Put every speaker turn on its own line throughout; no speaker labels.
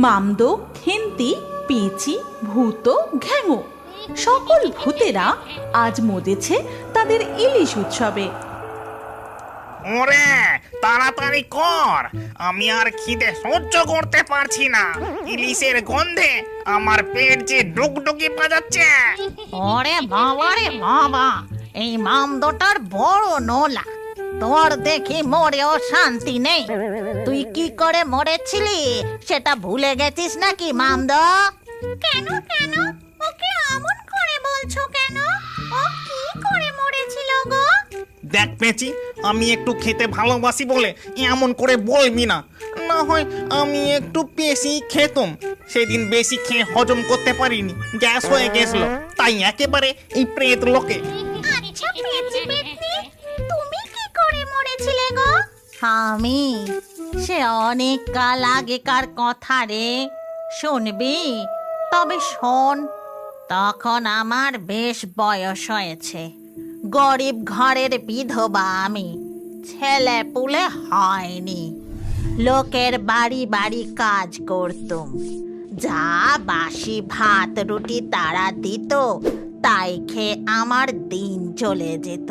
মামদো, খেন্তি, পেঁচি, ভূত, ঘ্যাঙো সকল ভূতেরা আজ মজেছে তাদের ইলিশ উৎসবে।
ওরে তাড়াতাড়ি কর, আমি আর খিদে সহ্য করতে পারছি না। ইলিশের গন্ধে আমার পেট যে ডুগডুগি বাজাচ্ছে।
ওরে বাবা রে বাবা, এই মামদোটার বড় নোলা। তোর দেখি মরেও শান্তি নেই। তুই কি করে মরেছিলি সেটা ভুলে গেছিস নাকি মামদো? কেন কেন ওকে এমন করে বলছো কেন? ও কি করে মরেছিল গো?
দেখ পেঁচি, আমি একটু খেতে ভালোবাসি বলে এমন করে বলবি না। না হয় আমি একটু বেশি খেতাম, সেদিন বেশি খেয়ে হজম করতে পারিনি, গ্যাস হয়ে গেছিল, তাই একেবারে এই প্রেত লোকে।
আচ্ছা পেঁচি পেতনি, তুমি কি করে মরেছিলে গো? আমি সে অনেক কাল আগেকার কথা রে, শুনবি? তবে শোন, তখন আমার বেশ বয়স হয়েছে। গরিব ঘরের বিধবা আমি, ছেলে পুলে হয়নি। লোকের বাড়ি বাড়ি কাজ করতুম। যা বাসি ভাত রুটি তারা দিত তাই খেয়ে আমার দিন চলে যেত।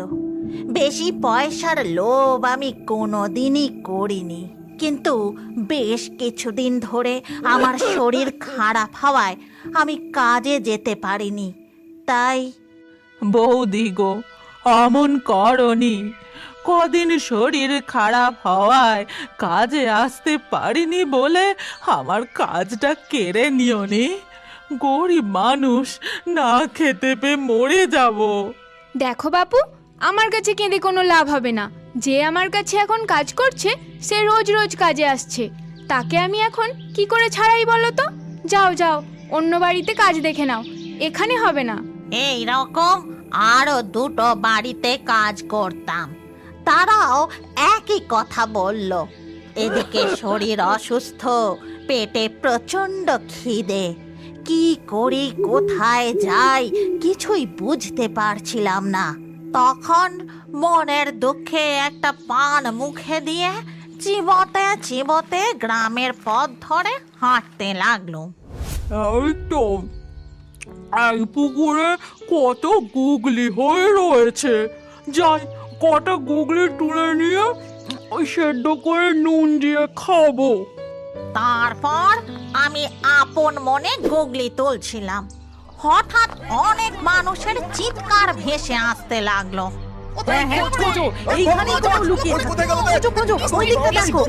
বেশি পয়সার লোভ আমি কোনোদিনই করিনি, কিন্তু বেশ কিছুদিন ধরে আমার শরীর খারাপ হওয়ায় আমি কাজে যেতে পারিনি। তাই
বৌদি গো, অমন করনি। কদিন শরীর খারাপ হওয়ায় কাজে আসতে পারিনি বলে আমার কাজটা কেড়ে নিওনি। গরিব মানুষ, না খেতে পেয়ে মরে যাব।
দেখো বাপু, আমার কাছে কেঁদে কোনো লাভ হবে না। যে আমার কাছে এখন কাজ করছে সে রোজ রোজ কাজে আসছে, তাকে আমি এখন কি করে ছাড়াই বলো তো? যাও যাও, অন্য বাড়িতে কাজ দেখে নাও, এখানে হবে না।
এই রকম আরো দুটো বাড়িতে কাজ করতাম, তারাও একই কথা বলল। এদিকে শরীর অসুস্থ, পেটে প্রচন্ড খিদে। কি করি, কোথায় যাই কিছুই বুঝতে পারছিলাম না। তখন মনের দুঃখে একটা পান মুখে দিয়ে চিবোতে চিবোতে গ্রামের পথ ধরে হাঁটতে লাগলো।
এই তো, এই পুকুরে কত গুগলি হয়ে রয়েছে। যাই, কটা গুগলি তুলে নিয়ে ওই সেদ্ধ করে নুন দিয়ে খাবো।
তারপর আমি আপন মনে গুগলি তুলছিলাম, হঠাৎ অনেক মানুষের চিৎকার ভেসে আসতে লাগলো।
এইখানেই কোথাও লুকিয়ে থাকে। খোঁজো, খোঁজো, ওই দিকটা দেখো।